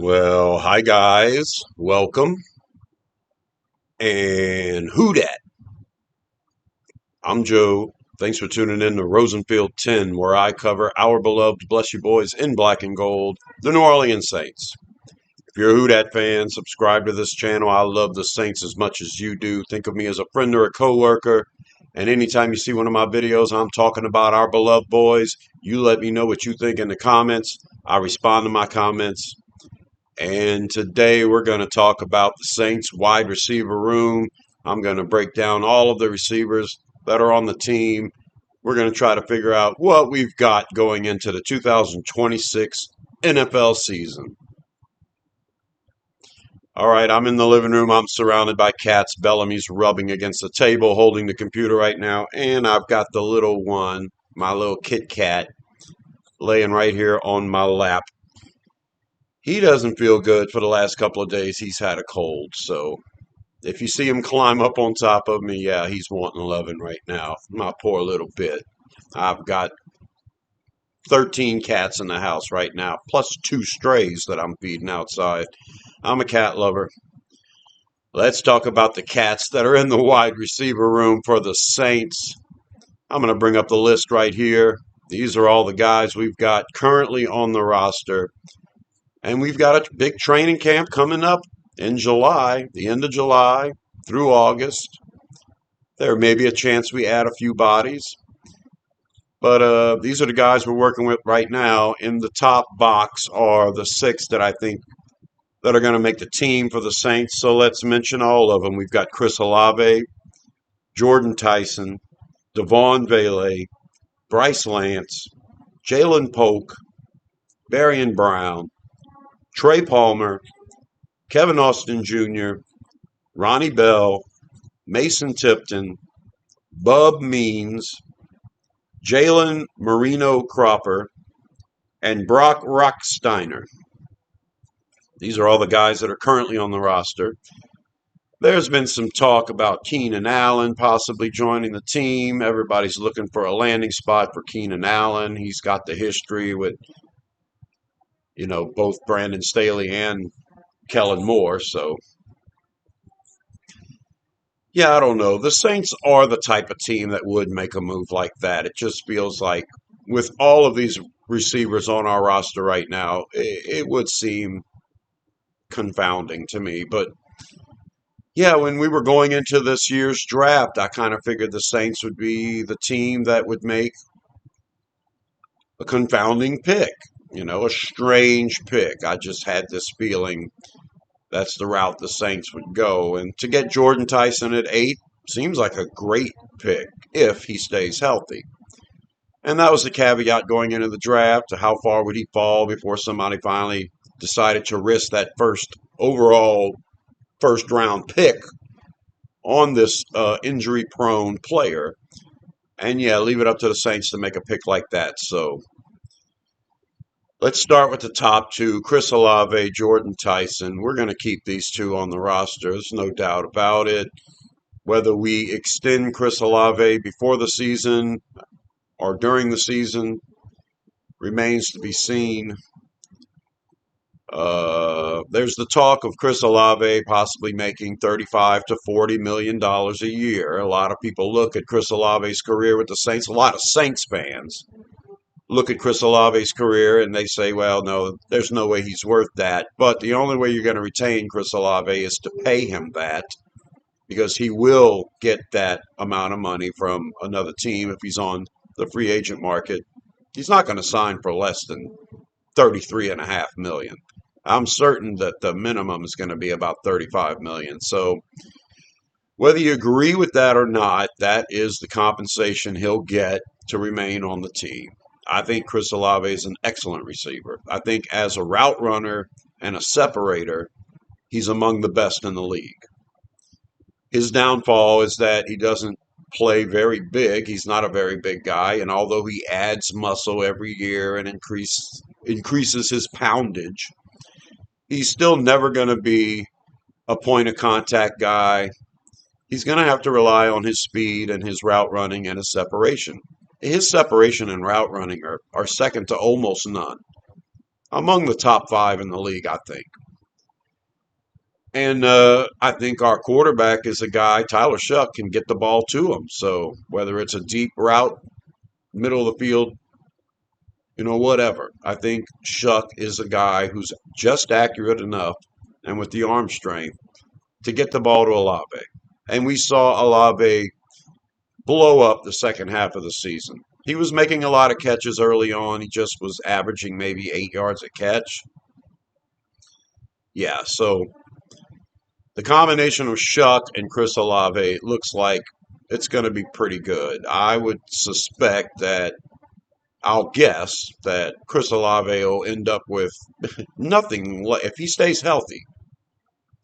Well, hi guys, welcome. And who dat? I'm Joe. Thanks for tuning in to Rosenfield 10, where I cover our beloved Bless You Boys in black and gold, the New Orleans Saints. If you're a Who Dat fan, subscribe to this channel. I love the Saints as much as you do. Think of me as a friend or a coworker. And anytime you see one of my videos, I'm talking about our beloved boys. You let me know what you think in the comments. I respond to my comments. And today we're going to talk about the Saints wide receiver room. I'm going to break down all of the receivers that are on the team. We're going to try to figure out what we've got going into the 2026 NFL season. All right, I'm in the living room. I'm surrounded by cats. Bellamy's rubbing against the table, holding the computer right now. And I've got the little one, my little Kit Kat, laying right here on my lap. He doesn't feel good for the last couple of days. He's had a cold. So if you see him climb up on top of me, yeah, he's wanting loving right now. My poor little bit. I've got 13 cats in the house right now, plus 2 strays that I'm feeding outside. I'm a cat lover. Let's talk about the cats that are in the wide receiver room for the Saints. I'm going to bring up the list right here. These are all the guys we've got currently on the roster. And we've got a big training camp coming up in July, the end of July through August. There may be a chance we add a few bodies. But these are the guys we're working with right now. In the top box are the 6 that I think that are going to make the team for the Saints. So let's mention all of them. We've got Chris Olave, Jordan Tyson, Devon Vele, Bryce Lance, Jalen Polk, Barian Brown, Trey Palmer, Kevin Austin Jr., Ronnie Bell, Mason Tipton, Bub Means, Jalen Moreno-Cropper, and Brock Rocksteiner. These are all the guys that are currently on the roster. There's been some talk about Keenan Allen possibly joining the team. Everybody's looking for a landing spot for Keenan Allen. He's got the history with, both Brandon Staley and Kellen Moore. So, yeah, I don't know. The Saints are the type of team that would make a move like that. It just feels like with all of these receivers on our roster right now, it would seem confounding to me. But yeah, when we were going into this year's draft, I kind of figured the Saints would be the team that would make a confounding pick, a strange pick. I just had this feeling that's the route the Saints would go. And to get Jordan Tyson at 8 seems like a great pick if he stays healthy. And that was the caveat going into the draft. How far would he fall before somebody finally decided to risk that overall first round pick on this injury-prone player? And yeah, leave it up to the Saints to make a pick like that. So let's start with the top 2, Chris Olave, Jordan Tyson. We're going to keep these 2 on the roster. There's no doubt about it. Whether we extend Chris Olave before the season or during the season remains to be seen. There's the talk of Chris Olave possibly making $35 to $40 million a year. A lot of people look at Chris Olave's career with the Saints. A lot of Saints fans look at Chris Olave's career and they say, well, no, there's no way he's worth that. But the only way you're going to retain Chris Olave is to pay him that, because he will get that amount of money from another team if he's on the free agent market. He's not going to sign for less than $33.5 million. I'm certain that the minimum is going to be about $35 million. So whether you agree with that or not, that is the compensation he'll get to remain on the team. I think Chris Olave is an excellent receiver. I think as a route runner and a separator, he's among the best in the league. His downfall is that he doesn't play very big. He's not a very big guy, and although he adds muscle every year and increases his poundage, he's still never going to be a point of contact guy. He's going to have to rely on his speed and his route running and his separation. His separation and route running are second to almost none. among the top five in the league, I think. And I think our quarterback is a guy, Tyler Shuck, can get the ball to him. So whether it's a deep route, middle of the field, whatever. I think Shuck is a guy who's just accurate enough and with the arm strength to get the ball to Olave. And we saw Olave blow up the second half of the season. He was making a lot of catches early on. He just was averaging maybe 8 yards a catch. Yeah, so the combination of Shuck and Chris Olave looks like it's going to be pretty good. I would suspect that I'll guess that Chris Olave will end up with nothing. If he stays healthy,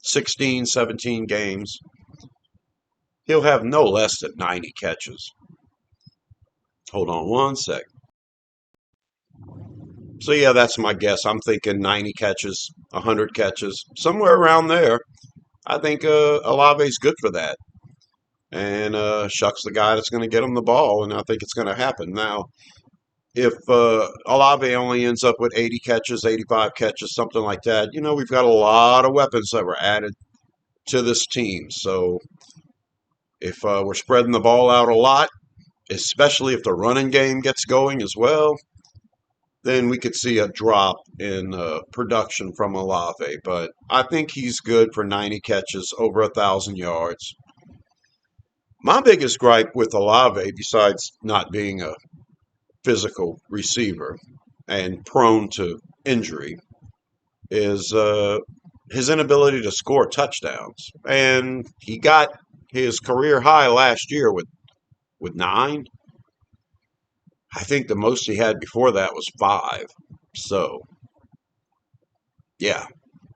16, 17 games, he'll have no less than 90 catches. Hold on one sec. So, yeah, that's my guess. I'm thinking 90 catches, 100 catches, somewhere around there. I think Olave's good for that. And Shuck's the guy that's going to get him the ball, and I think it's going to happen. Now, if Olave only ends up with 80 catches, 85 catches, something like that, we've got a lot of weapons that were added to this team. So if we're spreading the ball out a lot, especially if the running game gets going as well, then we could see a drop in production from Olave. But I think he's good for 90 catches, over 1,000 yards. My biggest gripe with Olave, besides not being a physical receiver and prone to injury, is his inability to score touchdowns. And he got his career high last year with 9. I think the most he had before that was 5. So, yeah,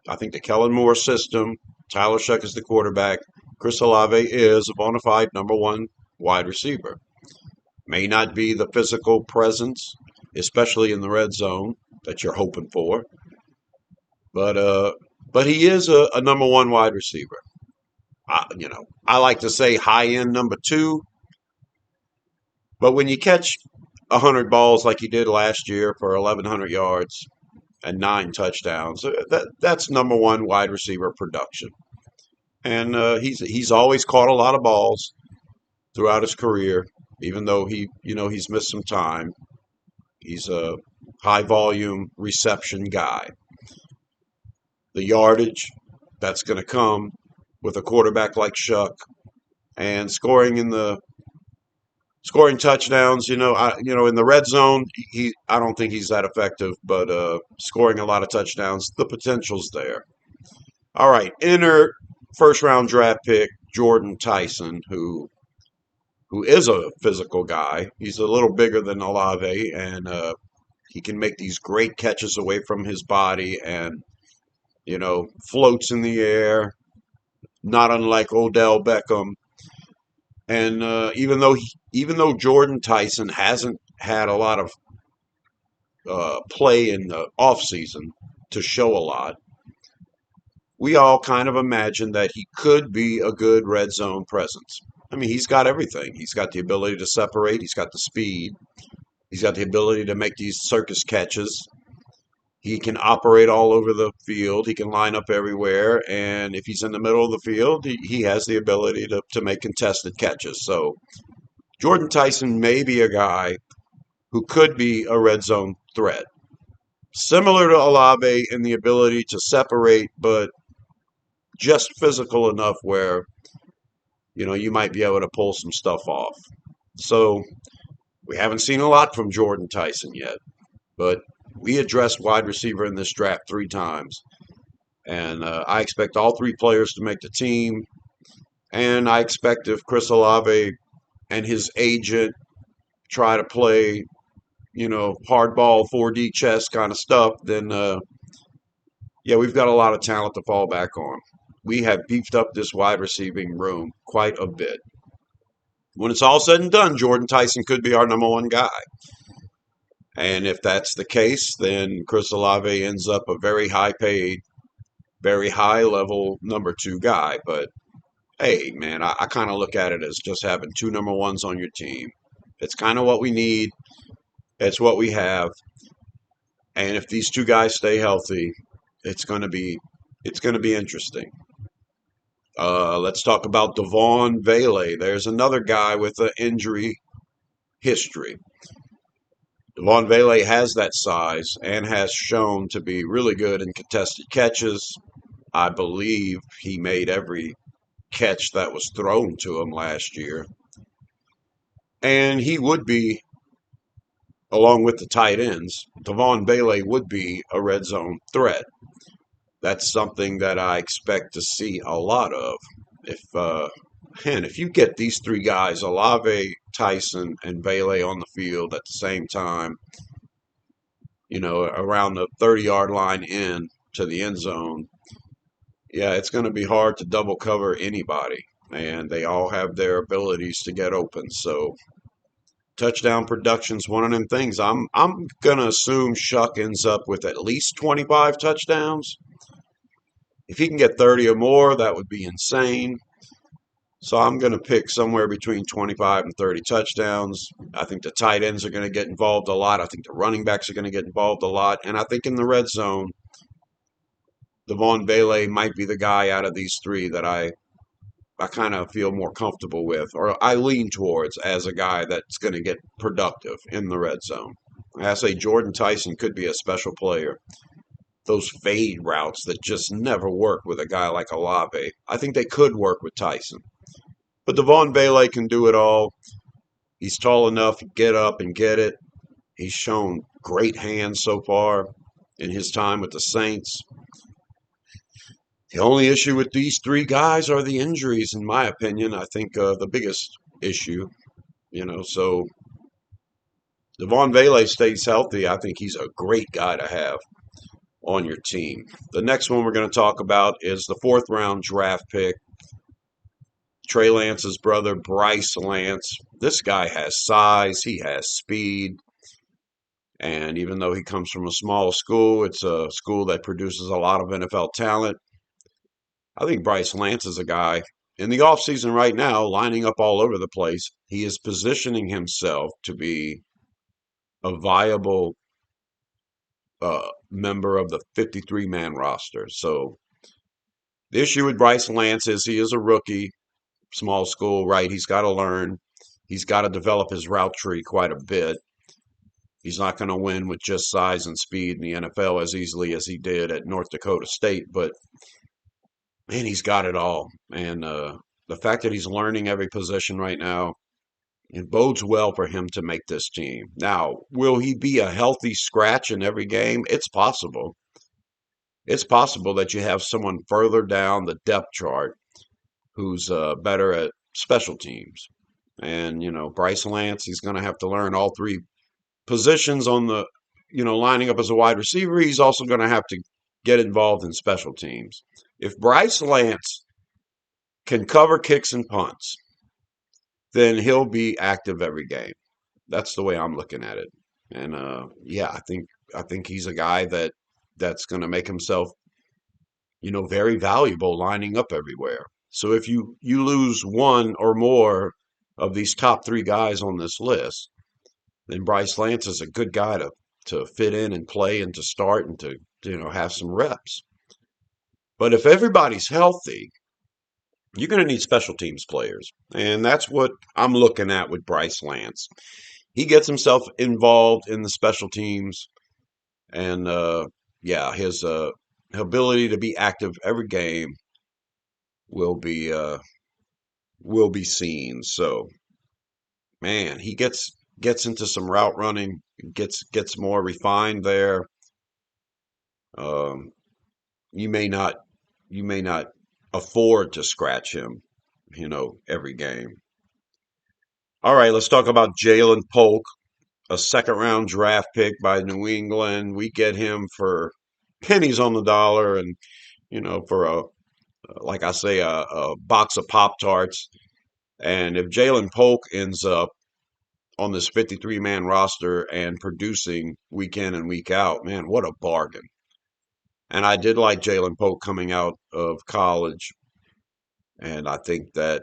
I think the Kellen Moore system, Tyler Shuck is the quarterback. Chris Olave is a bona fide number one wide receiver. May not be the physical presence, especially in the red zone, that you're hoping for, but he is a number one wide receiver. I like to say high end number 2, but when you catch 100 balls like he did last year for 1,100 yards and 9 touchdowns, that's number one wide receiver production. And he's always caught a lot of balls throughout his career, even though he's missed some time. He's a high volume reception guy. The yardage that's going to come with a quarterback like Shuck and scoring touchdowns. In the red zone, I don't think he's that effective, but scoring a lot of touchdowns, the potential's there. All right, enter first round draft pick Jordan Tyson, who is a physical guy. He's a little bigger than Olave, and he can make these great catches away from his body, and floats in the air, not unlike Odell Beckham. And even though Jordan Tyson hasn't had a lot of play in the offseason to show a lot, we all kind of imagine that he could be a good red zone presence. I mean, he's got everything. He's got the ability to separate. He's got the speed. He's got the ability to make these circus catches. He can operate all over the field. He can line up everywhere. And if he's in the middle of the field, he has the ability to make contested catches. So Jordan Tyson may be a guy who could be a red zone threat. Similar to Olave in the ability to separate, but just physical enough where, you might be able to pull some stuff off. So we haven't seen a lot from Jordan Tyson yet, but we addressed wide receiver in this draft 3 times. And I expect all 3 players to make the team. And I expect if Chris Olave and his agent try to play, hardball 4D chess kind of stuff, then, yeah, we've got a lot of talent to fall back on. We have beefed up this wide receiving room quite a bit. When it's all said and done, Jordan Tyson could be our number one guy. And if that's the case, then Chris Olave ends up a very high paid, very high level number 2 guy. But hey, man, I kind of look at it as just having 2 number 1s on your team. It's kind of what we need. It's what we have. And if these two guys stay healthy, it's going to be it's going to be interesting. Let's talk about Devon Vele. There's another guy with an injury history. Devon Vele has that size and has shown to be really good in contested catches. I believe he made every catch that was thrown to him last year. And he would be, along with the tight ends, Devon Vele would be a red zone threat. That's something that I expect to see a lot of. If Man, if you get these three guys, Olave, Tyson, and Bailey on the field at the same time, around the 30-yard line in to the end zone, yeah, it's going to be hard to double cover anybody. And they all have their abilities to get open. So touchdown production's one of them things. I'm gonna assume Shuck ends up with at least 25 touchdowns. If he can get 30 or more, that would be insane. So I'm going to pick somewhere between 25 and 30 touchdowns. I think the tight ends are going to get involved a lot. I think the running backs are going to get involved a lot. And I think in the red zone, Devon Bailey might be the guy out of these three that I kind of feel more comfortable with, or I lean towards as a guy that's going to get productive in the red zone. I say Jordan Tyson could be a special player. Those fade routes that just never work with a guy like Olave, I think they could work with Tyson. But Devon Bailey can do it all. He's tall enough to get up and get it. He's shown great hands so far in his time with the Saints. The only issue with these three guys are the injuries, in my opinion. I think the biggest issue. So Devon Vele stays healthy. I think he's a great guy to have on your team. The next one we're going to talk about is the fourth round draft pick, Trey Lance's brother, Bryce Lance. This guy has size, he has speed, and even though he comes from a small school, it's a school that produces a lot of NFL talent. I think Bryce Lance is a guy in the offseason right now, lining up all over the place. He is positioning himself to be a viable member of the 53-man roster. So the issue with Bryce Lance is he is a rookie, small school, right? He's got to learn. He's got to develop his route tree quite a bit. He's not going to win with just size and speed in the NFL as easily as he did at North Dakota State, but man, he's got it all. And the fact that he's learning every position right now, it bodes well for him to make this team. Now, will he be a healthy scratch in every game? It's possible. It's possible that you have someone further down the depth chart who's better at special teams. And, Bryce Lance, he's going to have to learn all three positions on lining up as a wide receiver. He's also going to have to get involved in special teams. If Bryce Lance can cover kicks and punts, then he'll be active every game. That's the way I'm looking at it. And yeah, I think he's a guy that's going to make himself, very valuable lining up everywhere. So if you lose one or more of these top three guys on this list, then Bryce Lance is a good guy to fit in and play and to start and to have some reps. But if everybody's healthy, you're going to need special teams players. And that's what I'm looking at with Bryce Lance. He gets himself involved in the special teams, and yeah, his ability to be active every game will be seen. So, man, he gets into some route running, gets more refined there. Um, you may not you may not afford to scratch him, every game. All right, let's talk about Jalen Polk, a second round draft pick by New England. We get him for pennies on the dollar, and for like I say, a box of Pop Tarts. And if Jalen Polk ends up on this 53-man roster and producing week in and week out, man, what a bargain. And I did like Jalen Polk coming out of college. And I think that,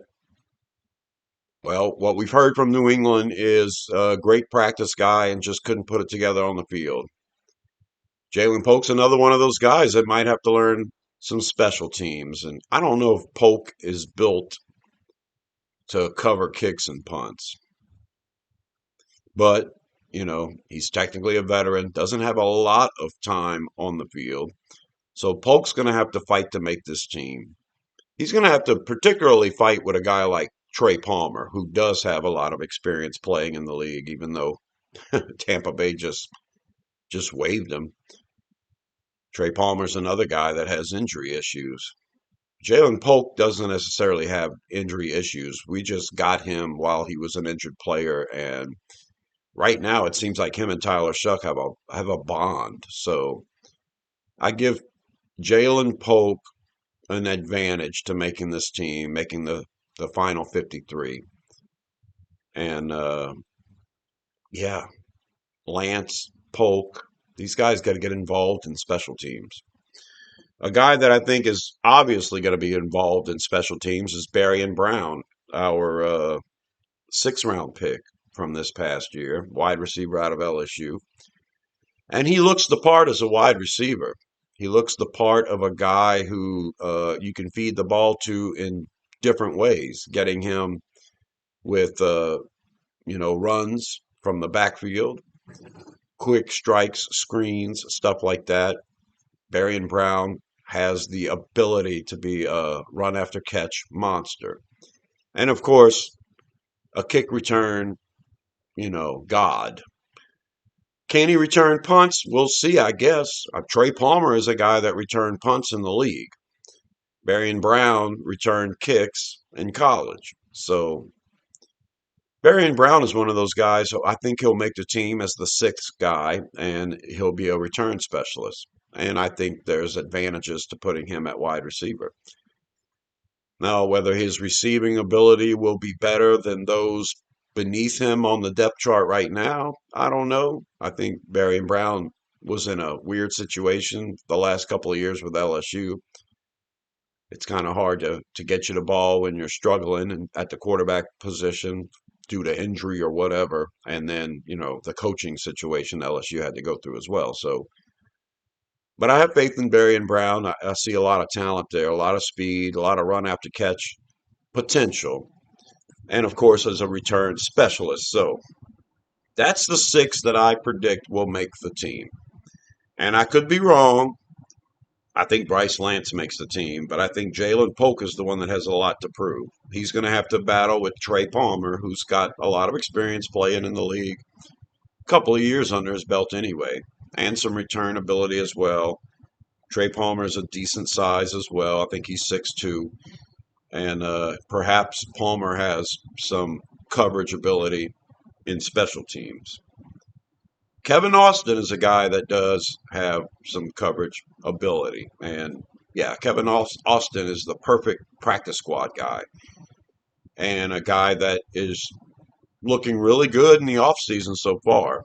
well, what we've heard from New England is a great practice guy and just couldn't put it together on the field. Jalen Polk's another one of those guys that might have to learn some special teams. And I don't know if Polk is built to cover kicks and punts. But, he's technically a veteran, doesn't have a lot of time on the field. So Polk's going to have to fight to make this team. He's going to have to particularly fight with a guy like Trey Palmer, who does have a lot of experience playing in the league, even though Tampa Bay just waived him. Trey Palmer's another guy that has injury issues. Jalen Polk doesn't necessarily have injury issues. We just got him while he was an injured player, and right now it seems like him and Tyler Shuck have a bond. So I give Jalen Polk an advantage to making this team, making the final 53. And yeah, Lance, Polk, these guys got to get involved in special teams. A guy that I think is obviously going to be involved in special teams is Barry Brown, our sixth-round pick from this past year, wide receiver out of LSU. And he looks the part as a wide receiver. He looks the part of a guy who you can feed the ball to in different ways, getting him with runs from the backfield, quick strikes, screens, stuff like that. Barry Brown has the ability to be a run after catch monster. And of course, a kick return, God. Can he return punts? We'll see, I guess. Trey Palmer is a guy that returned punts in the league. Barry Brown returned kicks in college. So Barry Brown is one of those guys. So I think he'll make the team as the sixth guy, and he'll be a return specialist. And I think there's advantages to putting him at wide receiver. Now, whether his receiving ability will be better than those beneath him on the depth chart right now, I don't know. I think Barry Brown was in a weird situation the last couple of years with LSU. It's kind of hard to get you the ball when you're struggling and at the quarterback position due to injury or whatever. And then, the coaching situation LSU had to go through as well. So, but I have faith in Barry Brown. I see a lot of talent there, a lot of speed, a lot of run after catch potential, and of course, as a return specialist. So that's the six that I predict will make the team. And I could be wrong. I think Bryce Lance makes the team, but I think Jalen Polk is the one that has a lot to prove. He's going to have to battle with Trey Palmer, who's got a lot of experience playing in the league, a couple of years under his belt anyway, and some return ability as well. Trey Palmer is a decent size as well. I think he's 6'2", and perhaps Palmer has some coverage ability in special teams. Kevin Austin is a guy that does have some coverage ability. And yeah, Kevin Austin is the perfect practice squad guy and a guy that is looking really good in the offseason so far.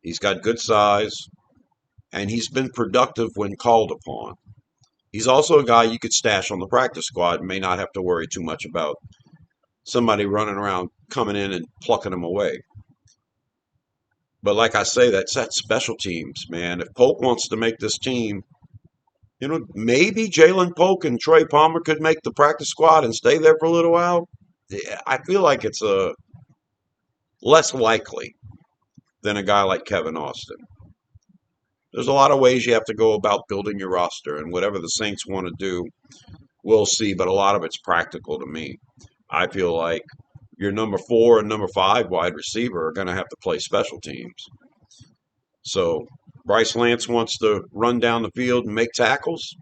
He's got good size and he's been productive when called upon. He's also a guy you could stash on the practice squad and may not have to worry too much about somebody running around coming in and plucking him away. But like I say, that's special teams, man. If Polk wants to make this team, maybe Jalen Polk and Trey Palmer could make the practice squad and stay there for a little while. Yeah, I feel like it's less likely than a guy like Kevin Austin. There's a lot of ways you have to go about building your roster, and whatever the Saints want to do, we'll see. But a lot of it's practical to me. I feel like your number 4 and number 5 wide receiver are going to have to play special teams. So Bryce Lance wants to run down the field and make tackles.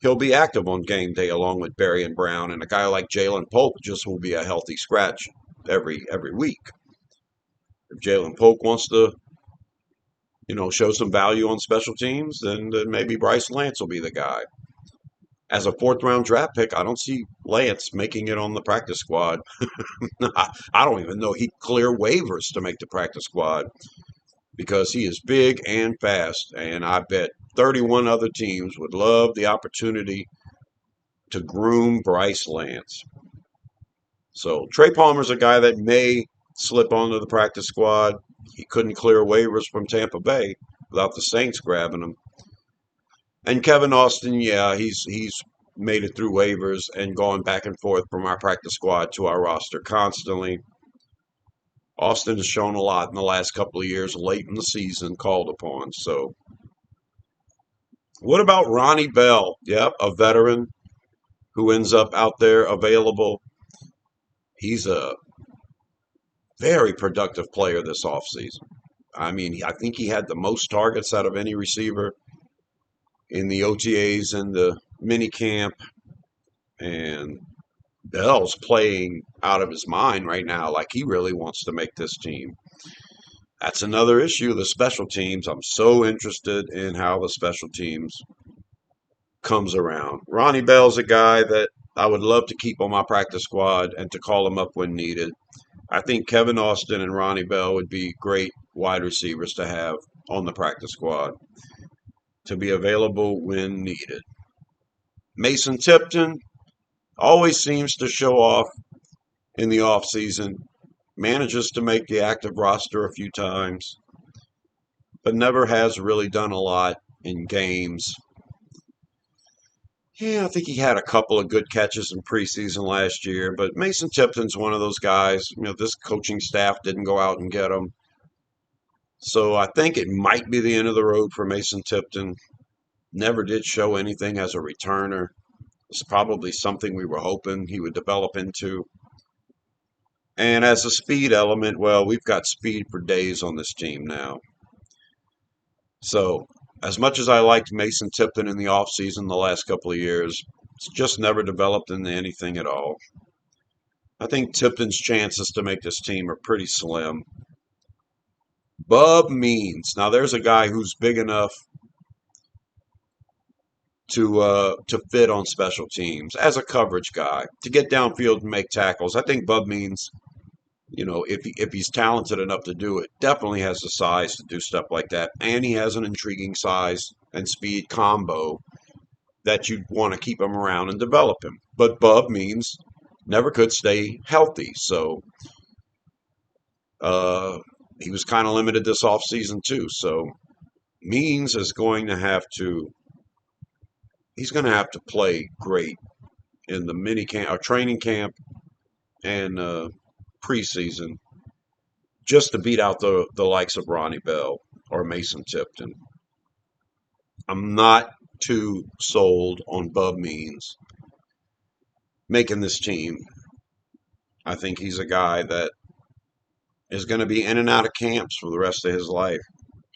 He'll be active on game day along with Barry Brown, and a guy like Jalen Polk just will be a healthy scratch every week. If Jalen Polk wants to, show some value on special teams, then maybe Bryce Lance will be the guy. As a 4th-round draft pick, I don't see Lance making it on the practice squad. I don't even know he'd clear waivers to make the practice squad because he is big and fast, and I bet 31 other teams would love the opportunity to groom Bryce Lance. So Trey Palmer's a guy that may slip onto the practice squad. He couldn't clear waivers from Tampa Bay, without the Saints grabbing him. And Kevin Austin, yeah, he's made it through waivers and gone back and forth from our practice squad to our roster constantly. Austin has shown a lot in the last couple of years, late in the season, called upon. So, what about Ronnie Bell? Yep, a veteran who ends up out there available. He's a very productive player this offseason. I mean, I think he had the most targets out of any receiver in the OTAs and the mini camp. And Bell's playing out of his mind right now, like he really wants to make this team. That's another issue, the special teams. I'm so interested in how the special teams comes around. Ronnie Bell's a guy that I would love to keep on my practice squad and to call him up when needed. I think Kevin Austin and Ronnie Bell would be great wide receivers to have on the practice squad to be available when needed. Mason Tipton always seems to show off in the offseason, manages to make the active roster a few times, but never has really done a lot in games. Yeah, I think he had a couple of good catches in preseason last year, but Mason Tipton's one of those guys. This coaching staff didn't go out and get him. So I think it might be the end of the road for Mason Tipton. Never did show anything as a returner. It's probably something we were hoping he would develop into. And as a speed element, well, we've got speed for days on this team now. So as much as I liked Mason Tipton in the offseason the last couple of years, it's just never developed into anything at all. I think Tipton's chances to make this team are pretty slim. Bub Means. Now there's a guy who's big enough to fit on special teams as a coverage guy, to get downfield and make tackles. I think Bub Means, if he's talented enough to do it, definitely has the size to do stuff like that. And he has an intriguing size and speed combo that you want to keep him around and develop him. But Bub Means never could stay healthy. So he was kind of limited this offseason too. So Means is going to have to he's going to have to play great in the mini camp or training camp and preseason just to beat out the likes of Ronnie Bell or Mason Tipton. I'm not too sold on Bub Means making this team. I think he's a guy that is going to be in and out of camps for the rest of his life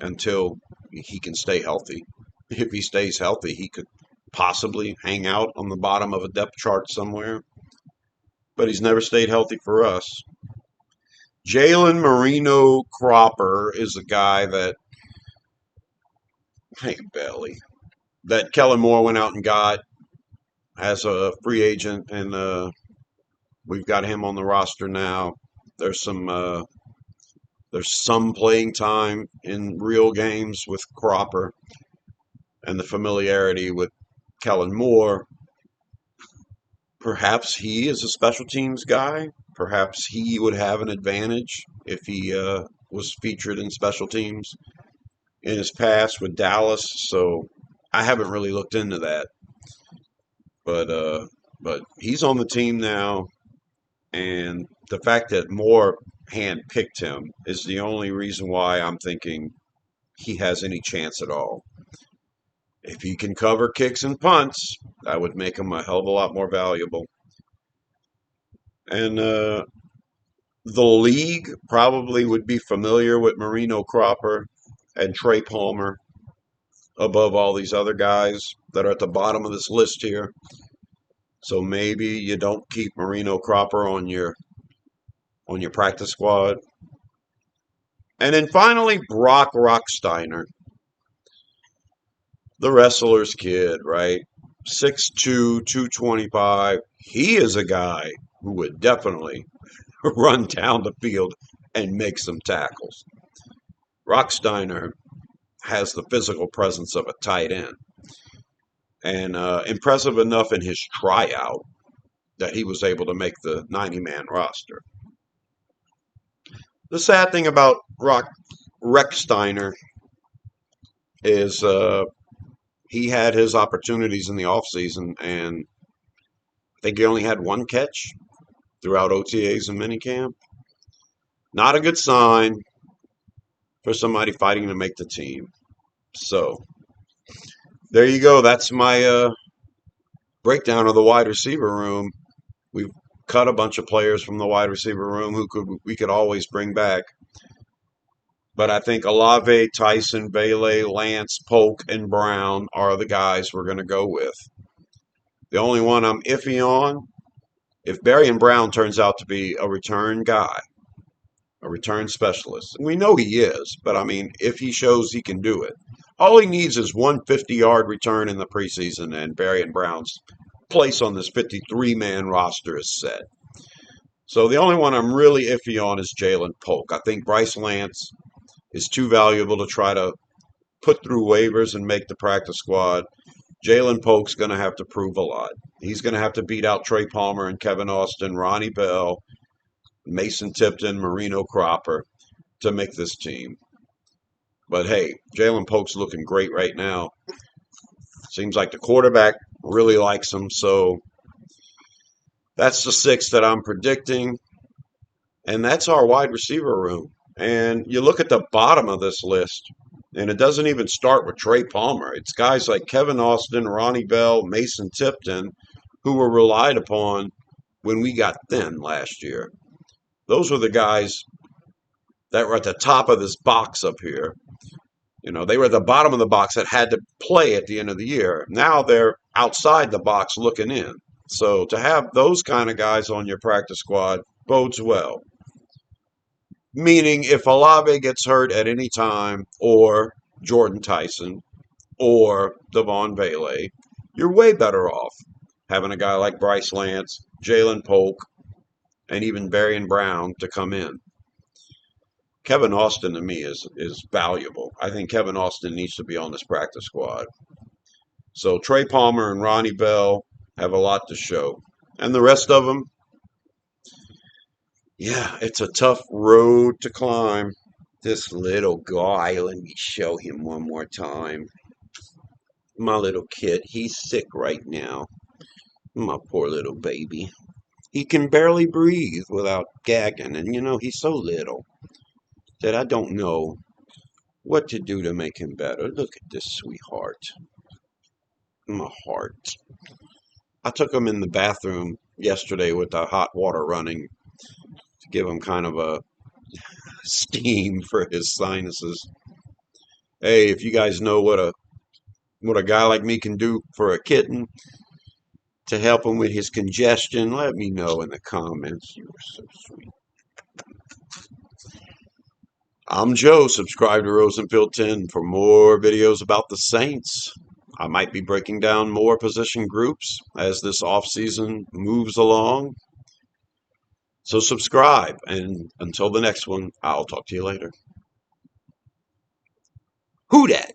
until he can stay healthy. If he stays healthy, he could possibly hang out on the bottom of a depth chart somewhere. But he's never stayed healthy for us. Jalen Moreno-Cropper is a guy that, hey, Belly, that Kellen Moore went out and got as a free agent, and we've got him on the roster now. There's some playing time in real games with Cropper, and the familiarity with Kellen Moore. Perhaps he is a special teams guy. Perhaps he would have an advantage if he was featured in special teams in his past with Dallas. So I haven't really looked into that, but he's on the team now, and the fact that Moore handpicked him is the only reason why I'm thinking he has any chance at all. If he can cover kicks and punts, that would make him a hell of a lot more valuable. And the league probably would be familiar with Moreno-Cropper and Trey Palmer above all these other guys that are at the bottom of this list here. So maybe you don't keep Moreno-Cropper on your practice squad. And then finally, Brock Rocksteiner, the wrestler's kid, right? 6'2", 225. He is a guy who would definitely run down the field and make some tackles. Rocksteiner has the physical presence of a tight end, and impressive enough in his tryout that he was able to make the 90-man roster. The sad thing about Rex Steiner is he had his opportunities in the offseason, and I think he only had one catch throughout OTAs and minicamp. Not a good sign for somebody fighting to make the team. So there you go. That's my breakdown of the wide receiver room. We've cut a bunch of players from the wide receiver room who we could always bring back. But I think Olave, Tyson, Bailey, Lance, Polk, and Brown are the guys we're going to go with. The only one I'm iffy on, if Barry and Brown turns out to be a return guy, a return specialist, and we know he is, but I mean, if he shows he can do it, all he needs is one 50-yard return in the preseason, and Barry and Brown's place on this 53-man roster is set. So the only one I'm really iffy on is Jalen Polk. I think Bryce Lance is too valuable to try to put through waivers and make the practice squad. Jalen Polk's going to have to prove a lot. He's going to have to beat out Trey Palmer and Kevin Austin, Ronnie Bell, Mason Tipton, Moreno-Cropper to make this team. But hey, Jalen Polk's looking great right now. Seems like the quarterback really likes him. So that's the 6 that I'm predicting. And that's our wide receiver room. And you look at the bottom of this list, and it doesn't even start with Trey Palmer. It's guys like Kevin Austin, Ronnie Bell, Mason Tipton, who were relied upon when we got thin last year. Those were the guys that were at the top of this box up here. You know, they were at the bottom of the box that had to play at the end of the year. Now they're outside the box looking in. So to have those kind of guys on your practice squad bodes well. Meaning if Olave gets hurt at any time, or Jordan Tyson, or Devon Bailey, you're way better off having a guy like Bryce Lance, Jalen Polk, and even Barry and Brown to come in. Kevin Austin to me is valuable. I think Kevin Austin needs to be on this practice squad. So Trey Palmer and Ronnie Bell have a lot to show. And the rest of them, yeah, it's a tough road to climb. This little guy, let me show him one more time. My little kid, he's sick right now. My poor little baby. He can barely breathe without gagging, and you know, he's so little that I don't know what to do to make him better. Look at this sweetheart. My heart. I took him in the bathroom yesterday with the hot water running to give him kind of a steam for his sinuses. Hey, if you guys know what a guy like me can do for a kitten to help him with his congestion, let me know in the comments. You are so sweet. I'm Joe. Subscribe to Rosenfield 10 for more videos about the Saints. I might be breaking down more position groups as this offseason moves along. So subscribe, and until the next one, I'll talk to you later. Who dat?